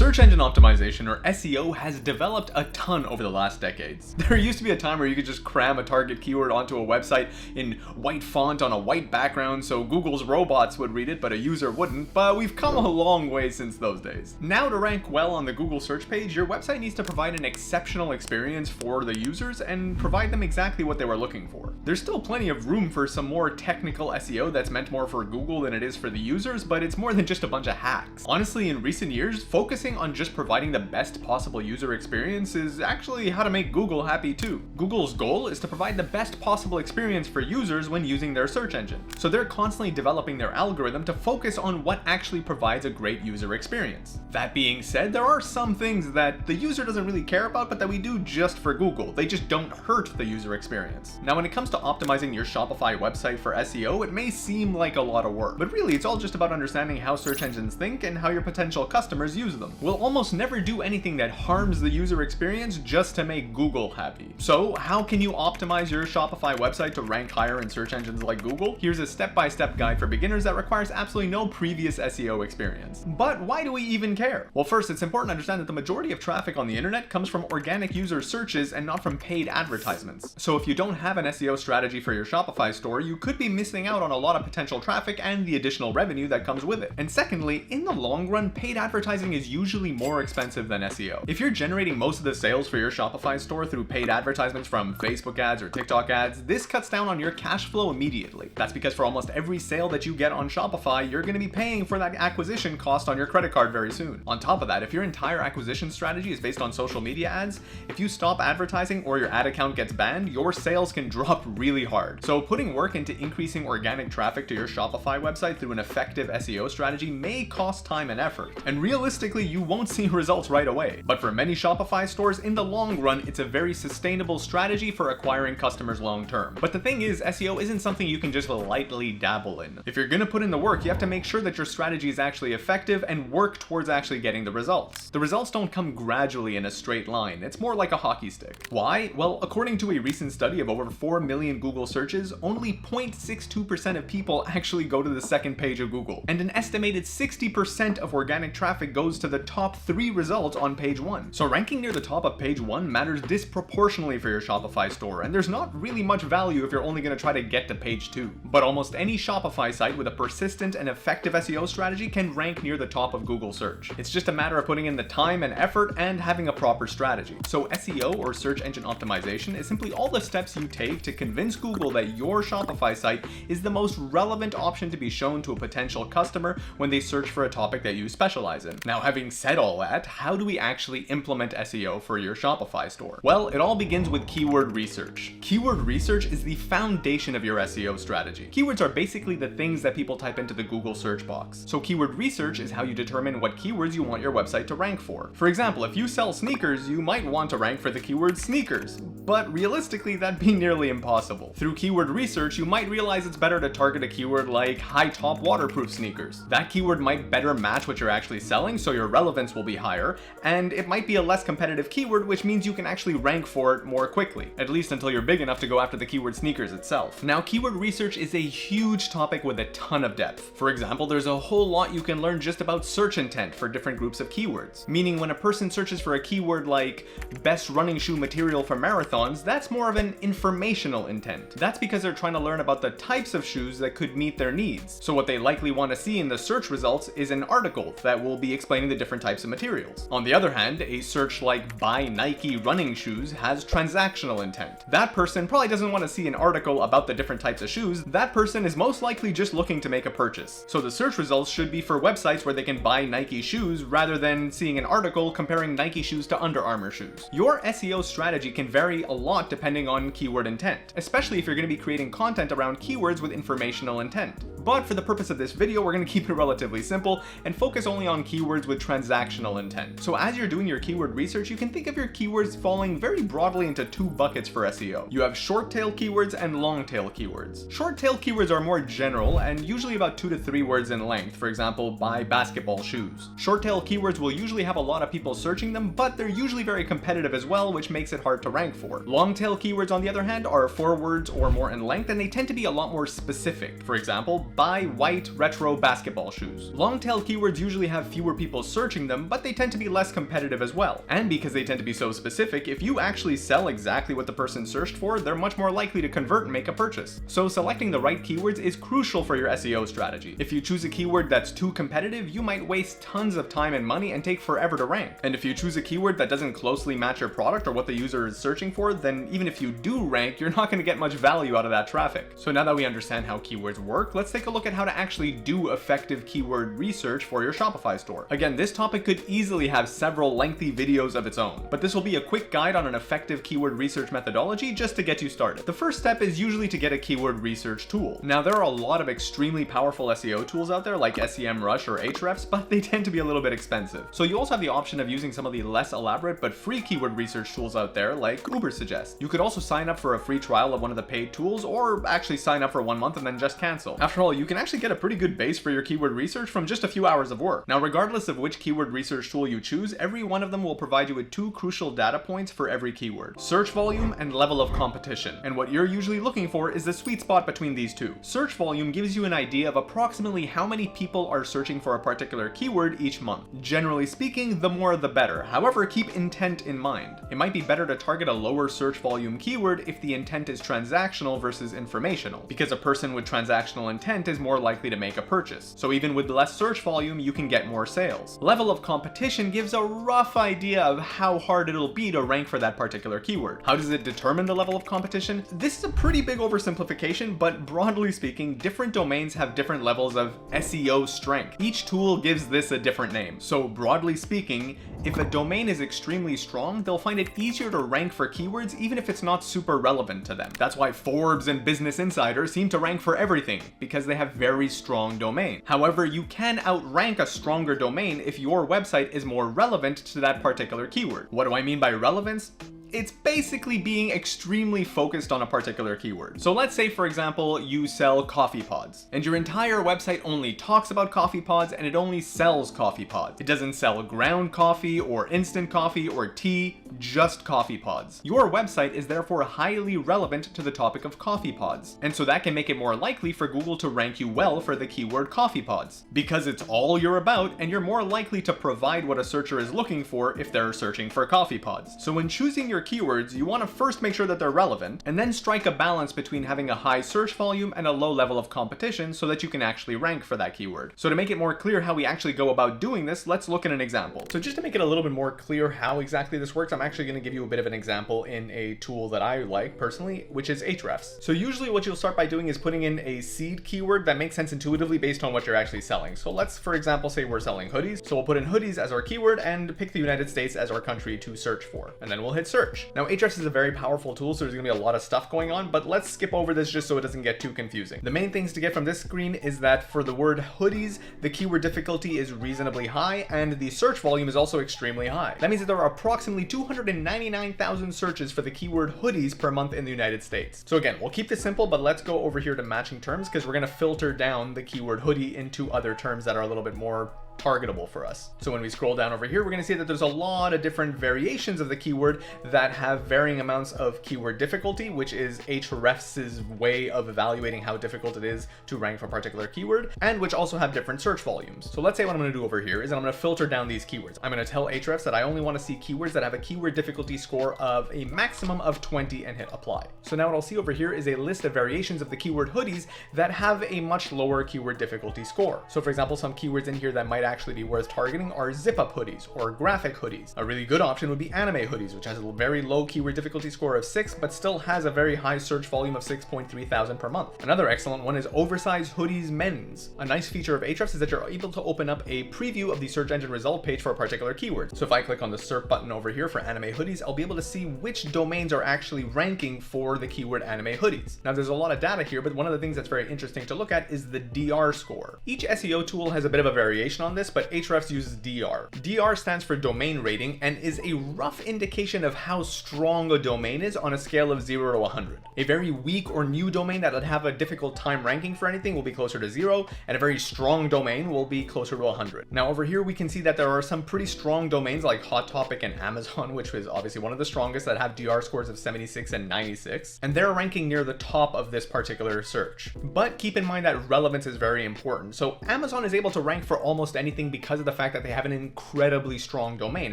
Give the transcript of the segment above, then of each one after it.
Search engine optimization, or SEO, has developed a ton over the last decades. There used to be a time where you could just cram a target keyword onto a website in white font on a white background so Google's robots would read it but a user wouldn't, but we've come a long way since those days. Now, to rank well on the Google search page, your website needs to provide an exceptional experience for the users and provide them exactly what they were looking for. There's still plenty of room for some more technical SEO that's meant more for Google than it is for the users, but it's more than just a bunch of hacks. Honestly, in recent years, focusing on just providing the best possible user experience is actually how to make Google happy too. Google's goal is to provide the best possible experience for users when using their search engine. So they're constantly developing their algorithm to focus on what actually provides a great user experience. That being said, there are some things that the user doesn't really care about, but that we do just for Google. They just don't hurt the user experience. Now, when it comes to optimizing your Shopify website for SEO, it may seem like a lot of work, but really it's all just about understanding how search engines think and how your potential customers use them. We'll almost never do anything that harms the user experience just to make Google happy. So how can you optimize your Shopify website to rank higher in search engines like Google? Here's a step-by-step guide for beginners that requires absolutely no previous SEO experience. But why do we even care? Well, first, it's important to understand that the majority of traffic on the internet comes from organic user searches and not from paid advertisements. So if you don't have an SEO strategy for your Shopify store, you could be missing out on a lot of potential traffic and the additional revenue that comes with it. And secondly, in the long run, paid advertising is usually more expensive than SEO. If you're generating most of the sales for your Shopify store through paid advertisements from Facebook ads or TikTok ads, this cuts down on your cash flow immediately. That's because for almost every sale that you get on Shopify, you're going to be paying for that acquisition cost on your credit card very soon. On top of that, if your entire acquisition strategy is based on social media ads, if you stop advertising or your ad account gets banned, your sales can drop really hard. So putting work into increasing organic traffic to your Shopify website through an effective SEO strategy may cost time and effort. And realistically, you won't see results right away. But for many Shopify stores, in the long run, it's a very sustainable strategy for acquiring customers long term. But the thing is, SEO isn't something you can just lightly dabble in. If you're gonna put in the work, you have to make sure that your strategy is actually effective and work towards actually getting the results. The results don't come gradually in a straight line. It's more like a hockey stick. Why? Well, according to a recent study of over 4 million Google searches, only 0.62% of people actually go to the second page of Google. And an estimated 60% of organic traffic goes to the top 3 results on page 1. So ranking near the top of page 1 matters disproportionately for your Shopify store, and there's not really much value if you're only going to try to get to page 2. But almost any Shopify site with a persistent and effective SEO strategy can rank near the top of Google search. It's just a matter of putting in the time and effort and having a proper strategy. So SEO, or search engine optimization, is simply all the steps you take to convince Google that your Shopify site is the most relevant option to be shown to a potential customer when they search for a topic that you specialize in. Now, having said all that, how do we actually implement SEO for your Shopify store? Well, it all begins with keyword research. Keyword research is the foundation of your SEO strategy. Keywords are basically the things that people type into the Google search box. So keyword research is how you determine what keywords you want your website to rank for. For example, if you sell sneakers, you might want to rank for the keyword sneakers, but realistically, that'd be nearly impossible. Through keyword research, you might realize it's better to target a keyword like high top waterproof sneakers. That keyword might better match what you're actually selling, so your relevance will be higher, and it might be a less competitive keyword, which means you can actually rank for it more quickly, at least until you're big enough to go after the keyword sneakers itself. Now, keyword research is a huge topic with a ton of depth. For example, there's a whole lot you can learn just about search intent for different groups of keywords, meaning when a person searches for a keyword like best running shoe material for marathons, that's more of an informational intent. That's because they're trying to learn about the types of shoes that could meet their needs. So what they likely want to see in the search results is an article that will be explaining the different types of materials. On the other hand, a search like buy Nike running shoes has transactional intent. That person probably doesn't want to see an article about the different types of shoes. That person is most likely just looking to make a purchase. So the search results should be for websites where they can buy Nike shoes rather than seeing an article comparing Nike shoes to Under Armour shoes. Your SEO strategy can vary a lot depending on keyword intent, especially if you're going to be creating content around keywords with informational intent. But for the purpose of this video, we're going to keep it relatively simple and focus only on keywords with transactional intent. So as you're doing your keyword research, you can think of your keywords falling very broadly into 2 buckets for SEO. You have short tail keywords and long tail keywords. Short tail keywords are more general and usually about 2 to 3 words in length. For example, buy basketball shoes. Short tail keywords will usually have a lot of people searching them, but they're usually very competitive as well, which makes it hard to rank for. for. Long tail keywords, on the other hand, are 4 words or more in length, and they tend to be a lot more specific. For example, buy white retro basketball shoes. Long tail keywords usually have fewer people searching them, but they tend to be less competitive as well. And because they tend to be so specific, if you actually sell exactly what the person searched for, they're much more likely to convert and make a purchase. So selecting the right keywords is crucial for your SEO strategy. If you choose a keyword that's too competitive, you might waste tons of time and money and take forever to rank. And if you choose a keyword that doesn't closely match your product or what the user is searching for, then even if you do rank, you're not going to get much value out of that traffic. So now that we understand how keywords work, let's take a look at how to actually do effective keyword research for your Shopify store. Again, this topic could easily have several lengthy videos of its own, but this will be a quick guide on an effective keyword research methodology just to get you started. The first step is usually to get a keyword research tool. Now, there are a lot of extremely powerful SEO tools out there like SEMrush or Ahrefs, but they tend to be a little bit expensive. So you also have the option of using some of the less elaborate but free keyword research tools out there like Ubersuggest. You could also sign up for a free trial of one of the paid tools, or actually sign up for 1 month and then just cancel. After all, you can actually get a pretty good base for your keyword research from just a few hours of work. Now, regardless of which keyword research tool you choose, every one of them will provide you with 2 crucial data points for every keyword: search volume and level of competition. And what you're usually looking for is the sweet spot between these two. Search volume gives you an idea of approximately how many people are searching for a particular keyword each month. Generally speaking, the more the better. However, keep intent in mind. It might be better to target a lower search volume keyword if the intent is transactional versus informational, because a person with transactional intent is more likely to make a purchase. So even with less search volume, you can get more sales. Level of competition gives a rough idea of how hard it'll be to rank for that particular keyword. How does it determine the level of competition? This is a pretty big oversimplification, but broadly speaking, different domains have different levels of SEO strength. Each tool gives this a different name. So broadly speaking, if a domain is extremely strong, they'll find it easier to rank for keywords even if it's not super relevant to them. That's why Forbes and Business Insider seem to rank for everything, because they have very strong domain. However, you can outrank a stronger domain if your website is more relevant to that particular keyword. What do I mean by relevance? It's basically being extremely focused on a particular keyword. So let's say, for example, you sell coffee pods, and your entire website only talks about coffee pods and it only sells coffee pods. It doesn't sell ground coffee or instant coffee or tea, just coffee pods. Your website is therefore highly relevant to the topic of coffee pods, and so that can make it more likely for Google to rank you well for the keyword coffee pods, because it's all you're about and you're more likely to provide what a searcher is looking for if they're searching for coffee pods. So when choosing your keywords, you want to first make sure that they're relevant, and then strike a balance between having a high search volume and a low level of competition so that you can actually rank for that keyword. So to make it more clear how we actually go about doing this, let's look at an example. So just to make it a little bit more clear how exactly this works, I'm actually going to give you a bit of an example in a tool that I like personally, which is Ahrefs. So usually what you'll start by doing is putting in a seed keyword that makes sense intuitively based on what you're actually selling. So let's, for example, say we're selling hoodies. So we'll put in hoodies as our keyword and pick the United States as our country to search for, and then we'll hit search. Now, Ahrefs is a very powerful tool, so there's gonna be a lot of stuff going on, but let's skip over this just so it doesn't get too confusing. The main things to get from this screen is that for the word hoodies, the keyword difficulty is reasonably high, and the search volume is also extremely high. That means that there are approximately 299,000 searches for the keyword hoodies per month in the United States. So again, we'll keep this simple, but let's go over here to matching terms, because we're gonna filter down the keyword hoodie into other terms that are a little bit more targetable for us. So when we scroll down over here, we're going to see that there's a lot of different variations of the keyword that have varying amounts of keyword difficulty, which is Ahrefs' way of evaluating how difficult it is to rank for a particular keyword, and which also have different search volumes. So let's say what I'm going to do over here is I'm going to filter down these keywords. I'm going to tell Ahrefs that I only want to see keywords that have a keyword difficulty score of a maximum of 20 and hit apply. So now what I'll see over here is a list of variations of the keyword hoodies that have a much lower keyword difficulty score. So for example, some keywords in here that might actually be worth targeting are zip-up hoodies or graphic hoodies. A really good option would be anime hoodies, which has a very low keyword difficulty score of 6, but still has a very high search volume of 6.3 thousand per month. Another excellent one is oversized hoodies men's. A nice feature of Ahrefs is that you're able to open up a preview of the search engine result page for a particular keyword. So if I click on the SERP button over here for anime hoodies, I'll be able to see which domains are actually ranking for the keyword anime hoodies. Now there's a lot of data here, but one of the things that's very interesting to look at is the DR score. Each SEO tool has a bit of a variation on this, but Ahrefs uses DR. DR stands for domain rating and is a rough indication of how strong a domain is on a scale of 0 to 100. A very weak or new domain that would have a difficult time ranking for anything will be closer to 0, and a very strong domain will be closer to 100. Now over here we can see that there are some pretty strong domains like Hot Topic and Amazon, which is obviously one of the strongest, that have DR scores of 76 and 96, and they're ranking near the top of this particular search. But keep in mind that relevance is very important. So Amazon is able to rank for almost anything because of the fact that they have an incredibly strong domain.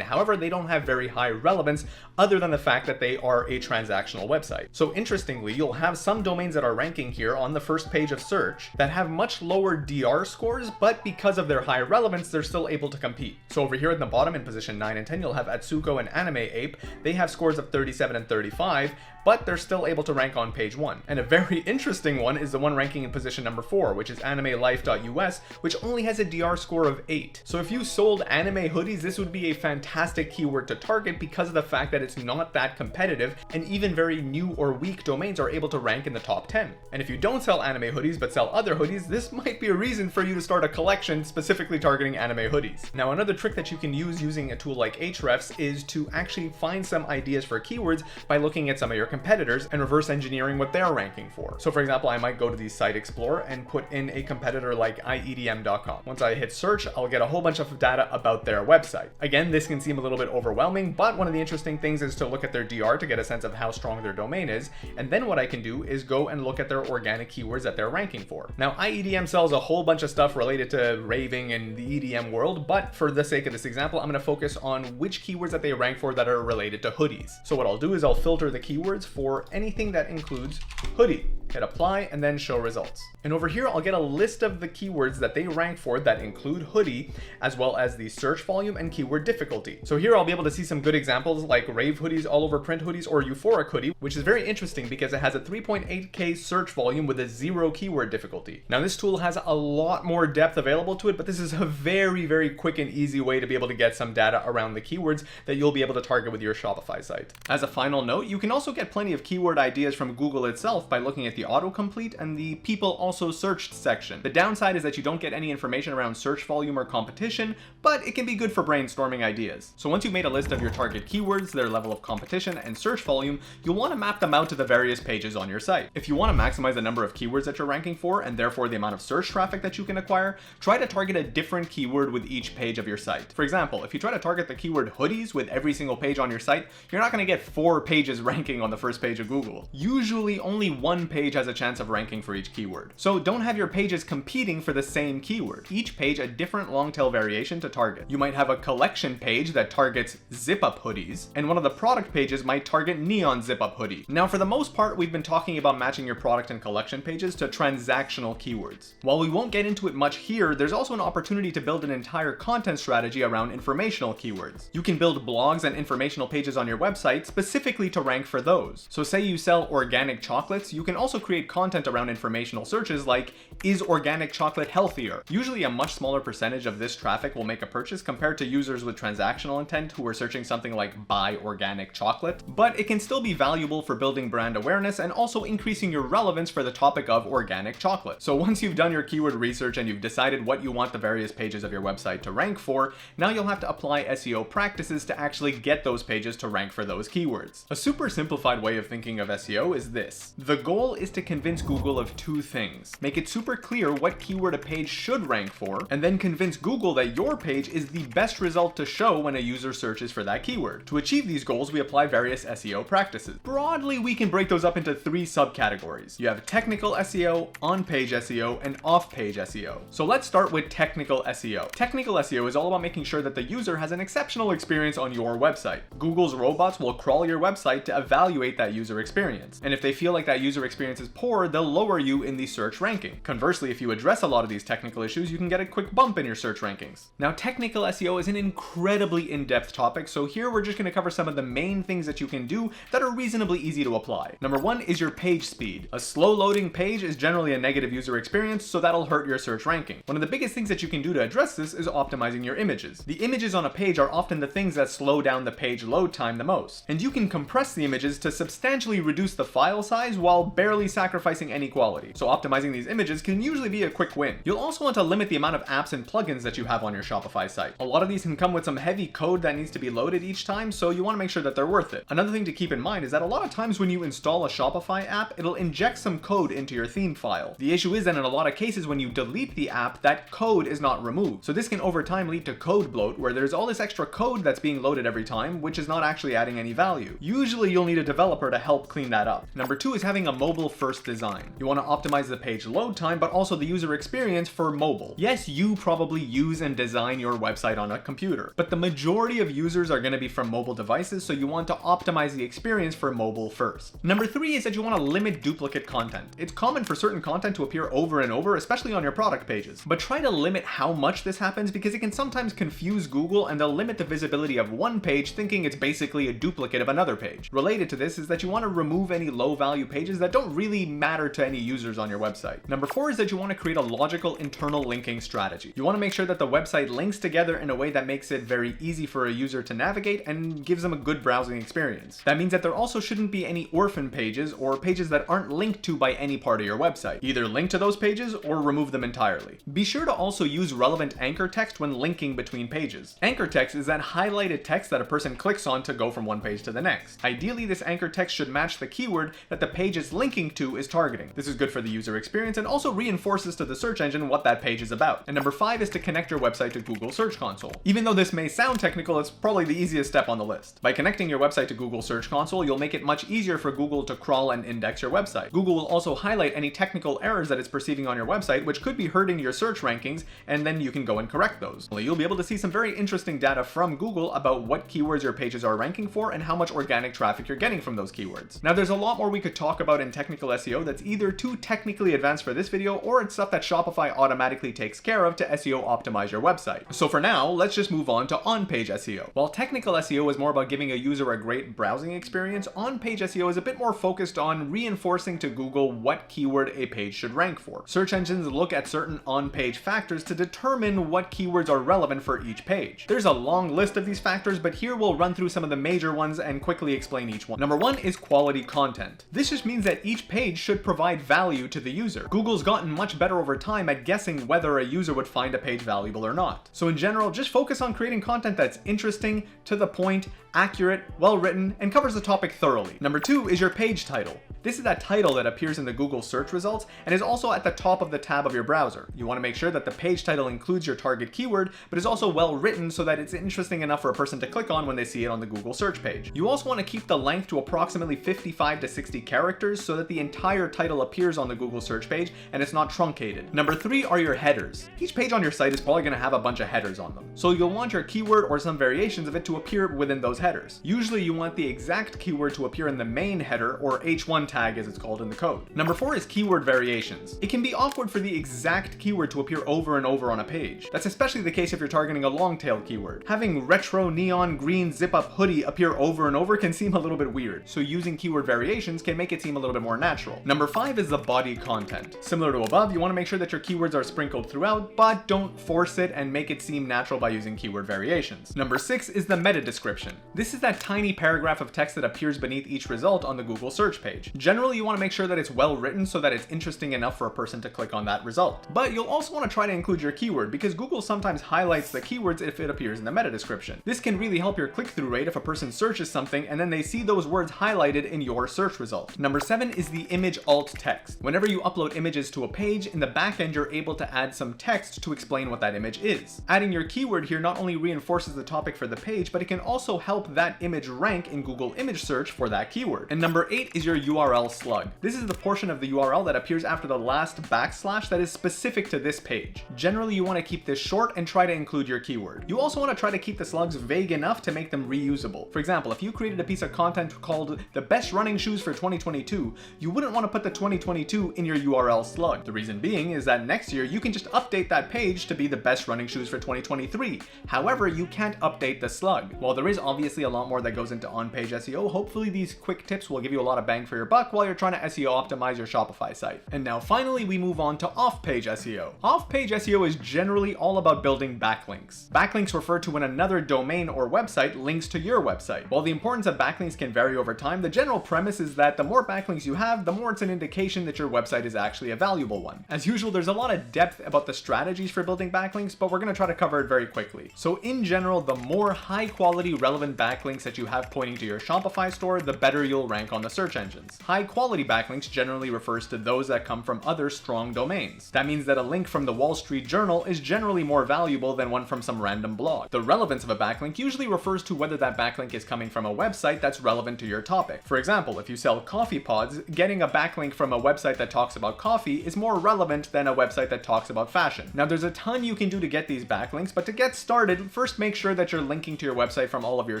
However, they don't have very high relevance other than the fact that they are a transactional website. So interestingly, you'll have some domains that are ranking here on the first page of search that have much lower DR scores, but because of their high relevance, they're still able to compete. So over here at the bottom in position 9 and 10, you'll have Atsuko and Anime Ape. They have scores of 37 and 35, but they're still able to rank on page 1. And a very interesting one is the one ranking in position number 4, which is AnimeLife.us, which only has a DR score of 8. So if you sold anime hoodies, this would be a fantastic keyword to target because of the fact that it's not that competitive, and even very new or weak domains are able to rank in the top 10. And if you don't sell anime hoodies but sell other hoodies, this might be a reason for you to start a collection specifically targeting anime hoodies. Now another trick that you can use using a tool like Ahrefs is to actually find some ideas for keywords by looking at some of your competitors and reverse engineering what they're ranking for. So for example, I might go to the Site Explorer and put in a competitor like iedm.com. Once I hit search, I'll get a whole bunch of data about their website. Again, this can seem a little bit overwhelming, but one of the interesting things is to look at their DR to get a sense of how strong their domain is. And then what I can do is go and look at their organic keywords that they're ranking for. Now, iedm sells a whole bunch of stuff related to raving and the EDM world, but for the sake of this example, I'm going to focus on which keywords that they rank for that are related to hoodies. So what I'll do is I'll filter the keywords for anything that includes hoodie. Hit apply and then show results. And over here, I'll get a list of the keywords that they rank for that include hoodie, as well as the search volume and keyword difficulty. So here I'll be able to see some good examples like rave hoodies, all over print hoodies, or euphoric hoodie, which is very interesting because it has a 3.8K search volume with a 0 keyword difficulty. Now this tool has a lot more depth available to it, but this is a very, very quick and easy way to be able to get some data around the keywords that you'll be able to target with your Shopify site. As a final note, you can also get plenty of keyword ideas from Google itself by looking at the autocomplete and the people also searched section. The downside is that you don't get any information around search volume or competition, but it can be good for brainstorming ideas. So once you've made a list of your target keywords, their level of competition, and search volume, you'll want to map them out to the various pages on your site. If you want to maximize the number of keywords that you're ranking for, and therefore the amount of search traffic that you can acquire, try to target a different keyword with each page of your site. For example, if you try to target the keyword hoodies with every single page on your site, you're not going to get 4 pages ranking on the first page of Google. Usually only 1 page has a chance of ranking for each keyword. So don't have your pages competing for the same keyword. Each page a different long tail variation to target. You might have a collection page that targets zip-up hoodies, and one of the product pages might target neon zip-up hoodie. Now for the most part, we've been talking about matching your product and collection pages to transactional keywords. While we won't get into it much here, there's also an opportunity to build an entire content strategy around informational keywords. You can build blogs and informational pages on your website specifically to rank for those. So say you sell organic chocolates, you can also create content around informational searches like, is organic chocolate healthier? Usually a much smaller percentage of this traffic will make a purchase compared to users with transactional intent who are searching something like buy organic chocolate, but it can still be valuable for building brand awareness and also increasing your relevance for the topic of organic chocolate. So once you've done your keyword research and you've decided what you want the various pages of your website to rank for, now you'll have to apply SEO practices to actually get those pages to rank for those keywords. A super simplified way of thinking of SEO is this. The goal is to convince Google of 2 things. Make it super clear what keyword a page should rank for, and then convince Google that your page is the best result to show when a user searches for that keyword. To achieve these goals, we apply various SEO practices. Broadly, we can break those up into 3 subcategories. You have technical SEO, on-page SEO, and off-page SEO. So let's start with technical SEO. Technical SEO is all about making sure that the user has an exceptional experience on your website. Google's robots will crawl your website to evaluate that user experience. And if they feel like that user experience is poor, they'll lower you in the search ranking. Conversely, if you address a lot of these technical issues, you can get a quick bump in your search rankings. Now, technical SEO is an incredibly in-depth topic, so here we're just going to cover some of the main things that you can do that are reasonably easy to apply. Number 1 is your page speed. A slow loading page is generally a negative user experience, so that'll hurt your search ranking. One of the biggest things that you can do to address this is optimizing your images. The images on a page are often the things that slow down the page load time the most, and you can compress the images to substantially reduce the file size while barely sacrificing any quality. So optimizing these images can usually be a quick win. You'll also want to limit the amount of apps and plugins that you have on your Shopify site. A lot of these can come with some heavy code that needs to be loaded each time, so you want to make sure that they're worth it. Another thing to keep in mind is that a lot of times when you install a Shopify app, it'll inject some code into your theme file. The issue is that in a lot of cases when you delete the app, that code is not removed. So this can over time lead to code bloat, where there's all this extra code that's being loaded every time, which is not actually adding any value. Usually you'll need a developer to help clean that up. Number 2 is having a mobile first design. You want to optimize the page load time, but also the user experience for mobile. Yes, you probably use and design your website on a computer, but the majority of users are going to be from mobile devices, so you want to optimize the experience for mobile first. Number 3 is that you want to limit duplicate content. It's common for certain content to appear over and over, especially on your product pages, but try to limit how much this happens because it can sometimes confuse Google and they'll limit the visibility of one page thinking it's basically a duplicate of another page. Related to this is that you want to remove any low value pages that don't really matter to any users on your website. Number 4 is that you want to create a logical internal linking strategy. You want to make sure that the website links together in a way that makes it very easy for a user to navigate and gives them a good browsing experience. That means that there also shouldn't be any orphan pages or pages that aren't linked to by any part of your website. Either link to those pages or remove them entirely. Be sure to also use relevant anchor text when linking between pages. Anchor text is that highlighted text that a person clicks on to go from one page to the next. Ideally, this anchor text should match the keyword that the page is linking to is targeting. This is good for the user experience and also reinforces to the search engine what that page is about. And number 5 is to connect your website to Google Search Console. Even though this may sound technical, it's probably the easiest step on the list. By connecting your website to Google Search Console, you'll make it much easier for Google to crawl and index your website. Google will also highlight any technical errors that it's perceiving on your website, which could be hurting your search rankings, and then you can go and correct those. You'll be able to see some very interesting data from Google about what keywords your pages are ranking for and how much organic traffic you're getting from those keywords. Now, there's a lot more we could talk about in technical SEO that's either too technically advanced for this video or it's stuff that Shopify automatically takes care of to SEO optimize your website. So for now, let's just move on to on-page SEO. While technical SEO is more about giving a user a great browsing experience, on-page SEO is a bit more focused on reinforcing to Google what keyword a page should rank for. Search engines look at certain on-page factors to determine what keywords are relevant for each page. There's a long list of these factors, but here we'll run through some of the major ones and quickly explain each one. Number 1 is quality content. This just means that each page should provide value to the user. Google's gotten much better over time at guessing whether a user would find a page valuable or not. So in general, just focus on creating content that's interesting, to the point, accurate, well written, and covers the topic thoroughly. Number 2 is your page title. This is that title that appears in the Google search results and is also at the top of the tab of your browser. You want to make sure that the page title includes your target keyword, but is also well written so that it's interesting enough for a person to click on when they see it on the Google search page. You also want to keep the length to approximately 55 to 60 characters so that the entire title appears on the Google search page and it's not truncated. Number 3 are your headers. Each page on your site is probably going to have a bunch of headers on them. So you'll want your keyword or some variations of it to appear within those headers. Usually you want the exact keyword to appear in the main header, or H1 tag as it's called in the code. Number 4 is keyword variations. It can be awkward for the exact keyword to appear over and over on a page. That's especially the case if you're targeting a long tail keyword. Having retro neon green zip up hoodie appear over and over can seem a little bit weird, so using keyword variations can make it seem a little bit more natural. Number 5 is the body content. Similar to above, you want to make sure that your keywords are sprinkled throughout, but don't force it and make it seem natural by using keyword variations. Number 6 is the meta description. This is that tiny paragraph of text that appears beneath each result on the Google search page. Generally, you want to make sure that it's well written so that it's interesting enough for a person to click on that result. But you'll also want to try to include your keyword because Google sometimes highlights the keywords if it appears in the meta description. This can really help your click-through rate if a person searches something and then they see those words highlighted in your search result. Number 7 is the image alt text. Whenever you upload images to a page, in the back end you're able to add some text to explain what that image is. Adding your keyword here not only reinforces the topic for the page, but it can also help that image rank in Google image search for that keyword. And number 8 is your URL slug. This is the portion of the URL that appears after the last backslash that is specific to this page. Generally, you want to keep this short and try to include your keyword. You also want to try to keep the slugs vague enough to make them reusable. For example, if you created a piece of content called the best running shoes for 2022, you wouldn't want to put the 2022 in your URL slug. The reason being is that next year you can just update that page to be the best running shoes for 2023. However, you can't update the slug. While there is obviously a lot more that goes into on-page SEO, hopefully these quick tips will give you a lot of bang for your buck buck while you're trying to SEO optimize your Shopify site. And now finally, we move on to off-page SEO. Off-page SEO is generally all about building backlinks. Backlinks refer to when another domain or website links to your website. While the importance of backlinks can vary over time, the general premise is that the more backlinks you have, the more it's an indication that your website is actually a valuable one. As usual, there's a lot of depth about the strategies for building backlinks, but we're going to try to cover it very quickly. So in general, the more high quality relevant backlinks that you have pointing to your Shopify store, the better you'll rank on the search engines. High quality backlinks generally refers to those that come from other strong domains. That means that a link from the Wall Street Journal is generally more valuable than one from some random blog. The relevance of a backlink usually refers to whether that backlink is coming from a website that's relevant to your topic. For example, if you sell coffee pods, getting a backlink from a website that talks about coffee is more relevant than a website that talks about fashion. Now, there's a ton you can do to get these backlinks, but to get started, first make sure that you're linking to your website from all of your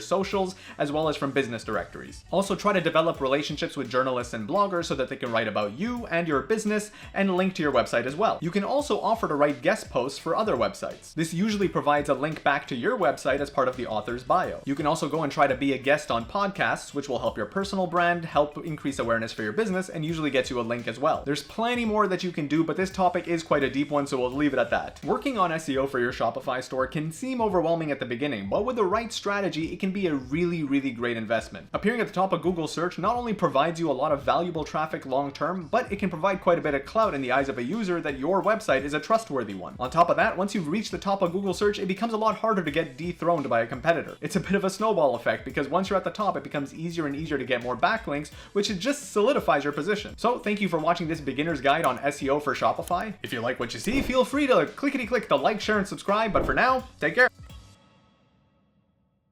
socials as well as from business directories. Also, try to develop relationships with journalists and bloggers so that they can write about you and your business and link to your website as well. You can also offer to write guest posts for other websites. This usually provides a link back to your website as part of the author's bio. You can also go and try to be a guest on podcasts, which will help your personal brand, help increase awareness for your business, and usually gets you a link as well. There's plenty more that you can do, but this topic is quite a deep one, so we'll leave it at that. Working on SEO for your Shopify store can seem overwhelming at the beginning, but with the right strategy, it can be a really great investment. Appearing at the top of Google search not only provides you a lot of valuable traffic long term, but it can provide quite a bit of clout in the eyes of a user that your website is a trustworthy one. On top of that, once you've reached the top of Google search, it becomes a lot harder to get dethroned by a competitor. It's a bit of a snowball effect because once you're at the top, it becomes easier and easier to get more backlinks, which just solidifies your position. So thank you for watching this beginner's guide on SEO for Shopify. If you like what you see, feel free to clickety-click the like, share, and subscribe, but for now, take care.